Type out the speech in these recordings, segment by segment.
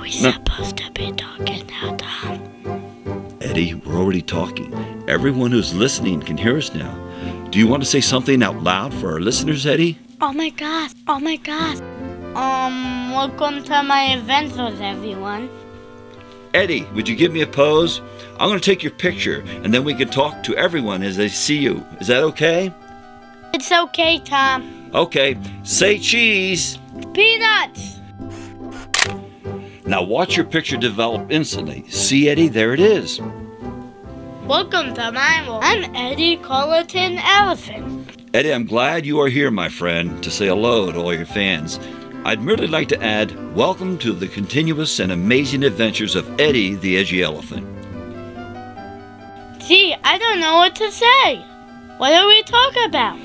we supposed to be talking now, Tom? Eddie, we're already talking. Everyone who's listening can hear us now. Do you want to say something out loud for our listeners, Eddie? Oh my gosh. Welcome to my adventures, everyone. Eddie, would you give me a pose? I'm going to take your picture, and then we can talk to everyone as they see you. Is that okay? It's okay, Tom. Okay, say cheese. Peanuts! Now watch your picture develop instantly. See, Eddie, there it is. Welcome to my world. I'm Edgy Elephant. Eddie, I'm glad you are here, my friend, to say hello to all your fans. I'd merely like to add, welcome to the continuous and amazing adventures of Eddie the Edgy Elephant. Gee, I don't know what to say. What do we talk about?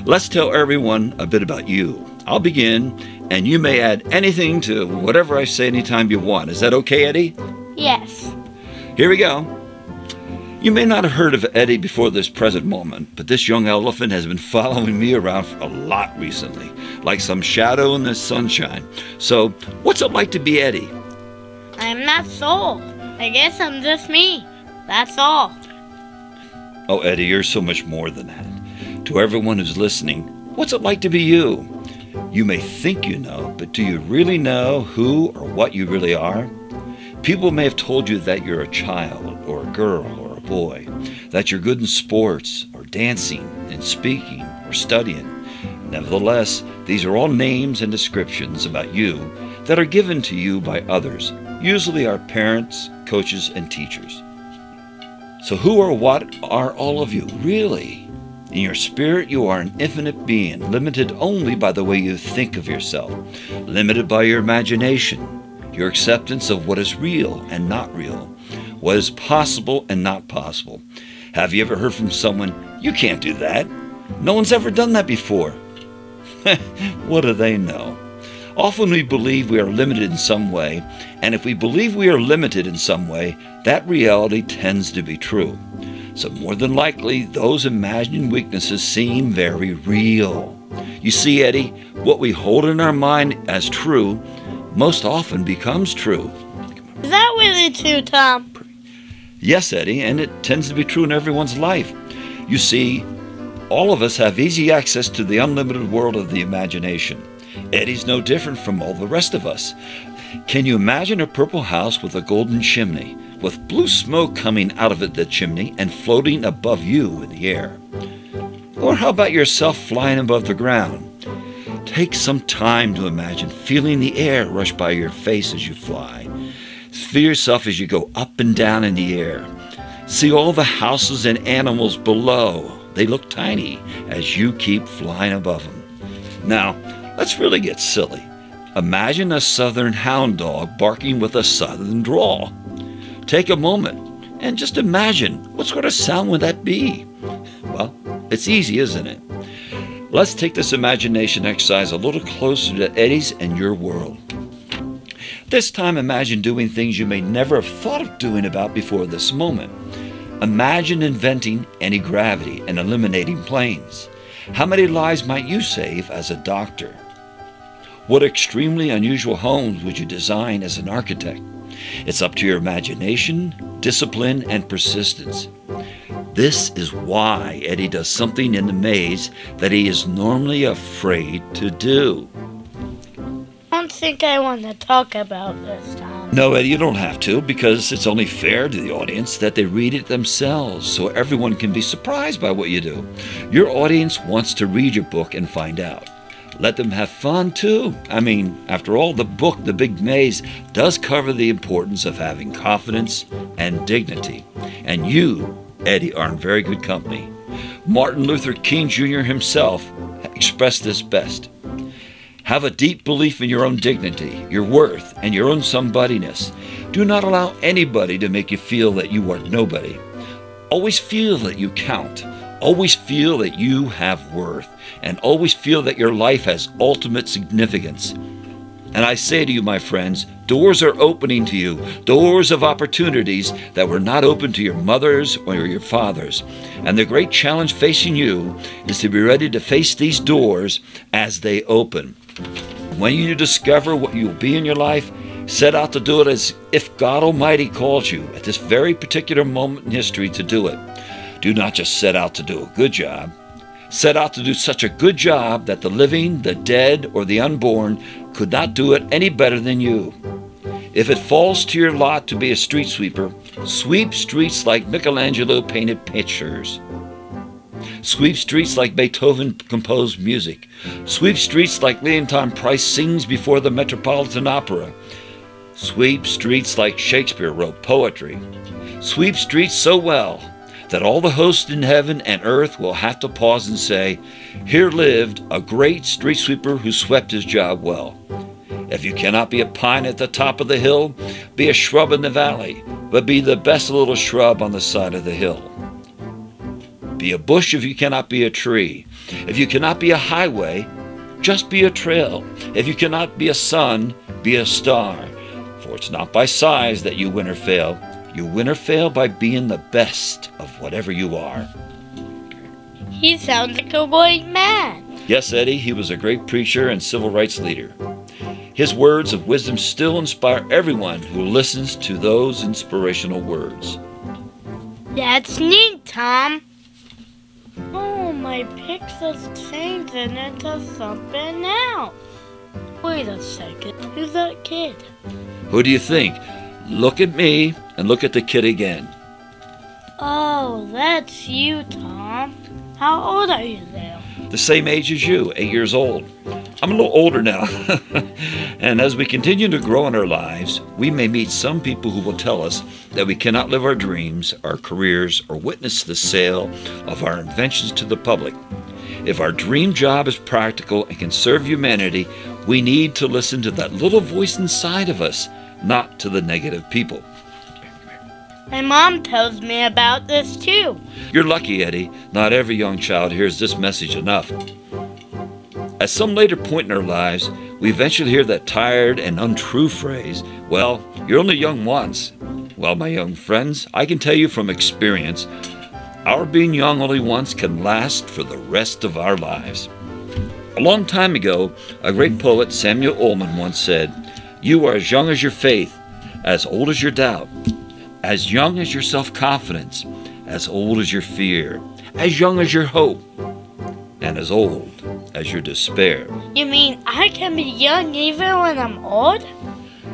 Let's tell everyone a bit about you. I'll begin, and you may add anything to whatever I say anytime you want. Is that okay, Eddie? Yes. Here we go. You may not have heard of Eddie before this present moment, but this young elephant has been following me around a lot recently, like some shadow in the sunshine. So, what's it like to be Eddie? I'm not soul. I guess I'm just me. That's all. Oh, Eddie, you're so much more than that. To everyone who's listening, what's it like to be you? You may think you know, but do you really know who or what you really are? People may have told you that you're a child or a girl or a boy, that you're good in sports or dancing and speaking or studying. Nevertheless, these are all names and descriptions about you that are given to you by others, usually our parents, coaches, and teachers. So who or what are all of you, really? In your spirit, you are an infinite being, limited only by the way you think of yourself, limited by your imagination, your acceptance of what is real and not real, what is possible and not possible. Have you ever heard from someone, you can't do that? No one's ever done that before. What do they know? Often we believe we are limited in some way, and if we believe we are limited in some way, that reality tends to be true. So more than likely, those imagined weaknesses seem very real. You see, Eddie, what we hold in our mind as true most often becomes true. Is that really true, Tom? Yes, Eddie, and it tends to be true in everyone's life. You see, all of us have easy access to the unlimited world of the imagination. Eddie's no different from all the rest of us. Can you imagine a purple house with a golden chimney, with blue smoke coming out of the chimney and floating above you in the air? Or how about yourself flying above the ground? Take some time to imagine feeling the air rush by your face as you fly. Feel yourself as you go up and down in the air. See all the houses and animals below. They look tiny as you keep flying above them. Now, let's really get silly. Imagine a southern hound dog barking with a southern drawl. Take a moment and just imagine, what sort of sound would that be? Well, it's easy, isn't it? Let's take this imagination exercise a little closer to Eddie's and your world. This time, imagine doing things you may never have thought of doing about before this moment. Imagine inventing anti-gravity and eliminating planes. How many lives might you save as a doctor? What extremely unusual homes would you design as an architect? It's up to your imagination, discipline, and persistence. This is why Eddie does something in the maze that he is normally afraid to do. I don't think I want to talk about this, Tom. No, Eddie, you don't have to, because it's only fair to the audience that they read it themselves, so everyone can be surprised by what you do. Your audience wants to read your book and find out. Let them have fun, too. I mean, after all, the book, The Big Maze, does cover the importance of having confidence and dignity. And you, Eddie, are in very good company. Martin Luther King Jr. himself expressed this best. Have a deep belief in your own dignity, your worth, and your own somebodyness. Do not allow anybody to make you feel that you are nobody. Always feel that you count. Always feel that you have worth. And always feel that your life has ultimate significance. And I say to you, my friends, doors are opening to you, doors of opportunities that were not open to your mothers or your fathers. And the great challenge facing you is to be ready to face these doors as they open. When you discover what you will be in your life, Set out to do it as if God Almighty called you at this very particular moment in history to do it. Do not just set out to do a good job. Set out to do such a good job that the living, the dead, or the unborn could not do it any better than you. If it falls to your lot to be a street sweeper, sweep streets like Michelangelo painted pictures. Sweep streets like Beethoven composed music. Sweep streets like Leontyne Price sings before the Metropolitan Opera. Sweep streets like Shakespeare wrote poetry. Sweep streets so well that all the hosts in heaven and earth will have to pause and say, "Here lived a great street sweeper who swept his job well." If you cannot be a pine at the top of the hill, be a shrub in the valley, but be the best little shrub on the side of the hill. Be a bush if you cannot be a tree. If you cannot be a highway, just be a trail. If you cannot be a sun, be a star. For it's not by size that you win or fail. You win or fail by being the best of whatever you are. He sounds like a white man. Yes, Eddie, he was a great preacher and civil rights leader. His words of wisdom still inspire everyone who listens to those inspirational words. That's neat, Tom. Oh, my pixel's changing into something else. Wait a second, who's that kid? Who do you think? Look at me and look at the kid again. Oh, that's you, Tom. How old are you now? The same age as you, 8 years old. I'm a little older now. And as we continue to grow in our lives, we may meet some people who will tell us that we cannot live our dreams, our careers, or witness the sale of our inventions to the public. If our dream job is practical and can serve humanity, we need to listen to that little voice inside of us, not to the negative people. My mom tells me about this too. You're lucky, Eddie. Not every young child hears this message enough. At some later point in our lives, we eventually hear that tired and untrue phrase, "Well, you're only young once." Well, my young friends, I can tell you from experience, our being young only once can last for the rest of our lives. A long time ago, a great poet, Samuel Ullman, once said, "You are as young as your faith, as old as your doubt, as young as your self-confidence, as old as your fear, as young as your hope, and as old as your despair." You mean I can be young even when I'm old?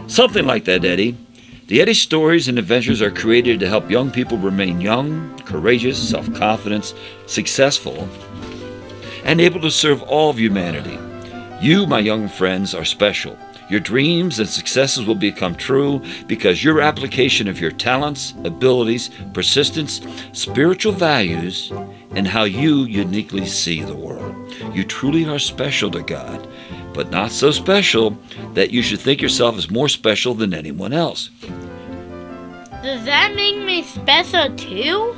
Something like that, Eddie. The Eddie stories and adventures are created to help young people remain young, courageous, self-confident, successful, and able to serve all of humanity. You, my young friends, are special. Your dreams and successes will become true because your application of your talents, abilities, persistence, spiritual values, and how you uniquely see the world. You truly are special to God, but not so special that you should think yourself as more special than anyone else. Does that make me special too?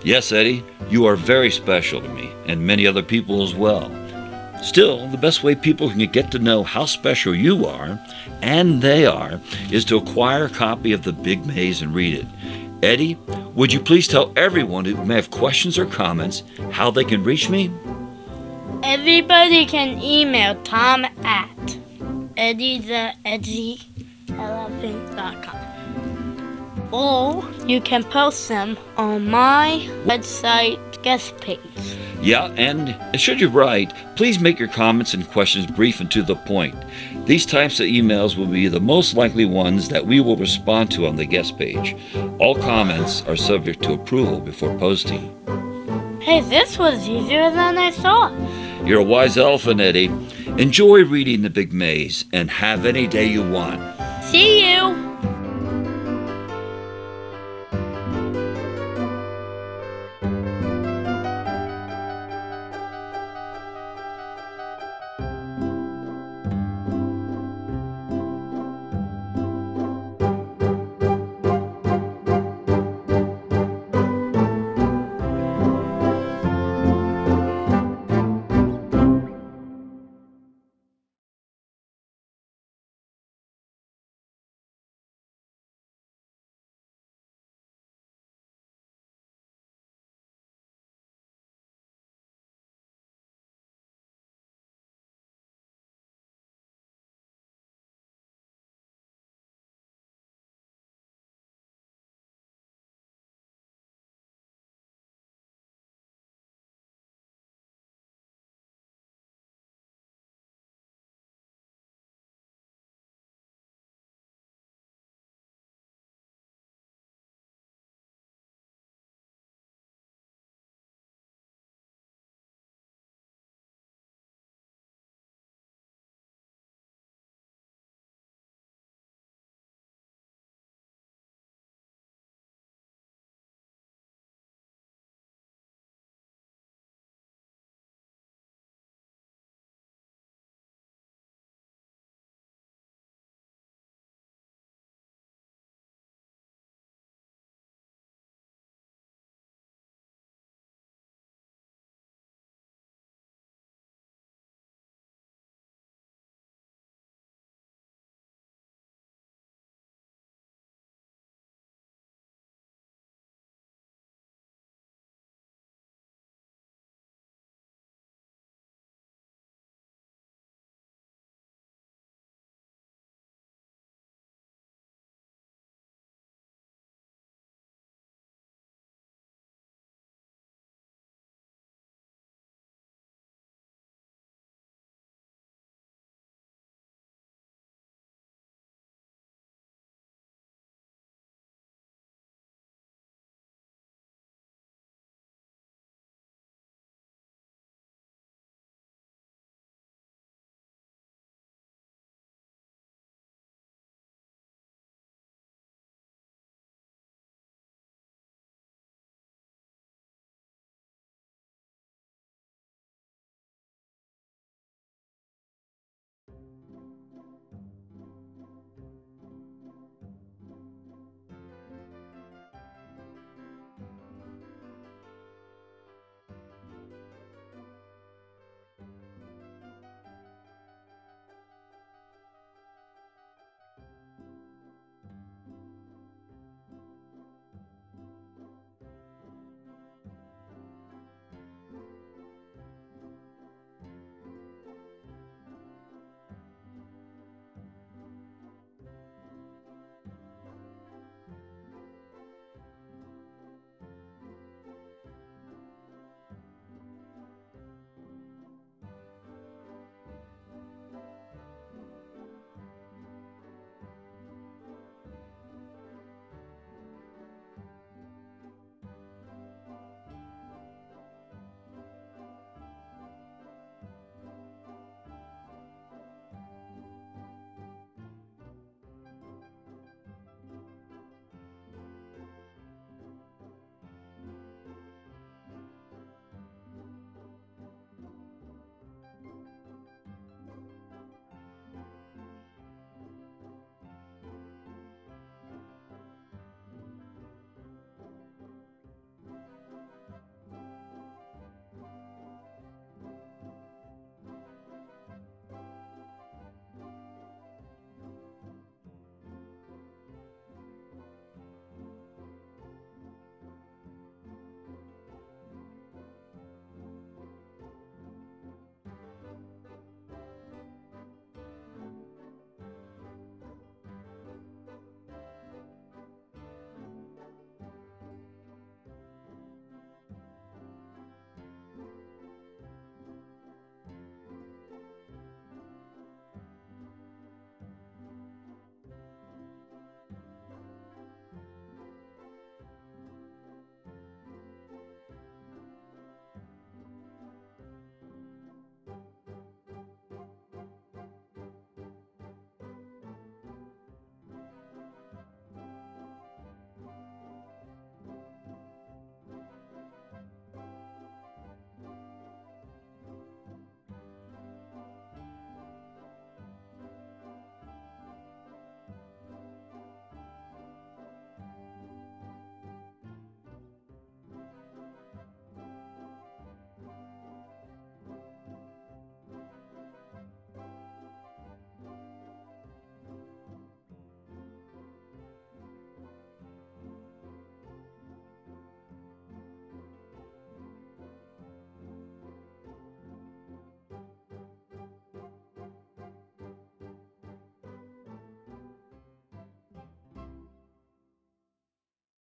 Yes, Eddie, you are very special to me and many other people as well. Still, the best way people can get to know how special you are, and they are, is to acquire a copy of The Big Maze and read it. Eddie, would you please tell everyone who may have questions or comments how they can reach me? Everybody can email Tom at edgyelephant.com. Or you can post them on my website guest page. Yeah, and should you write, please make your comments and questions brief and to the point. These types of emails will be the most likely ones that we will respond to on the guest page. All comments are subject to approval before posting. Hey, this was easier than I thought. You're a wise elephant, Eddie. Enjoy reading The Big Maze and have any day you want. See you!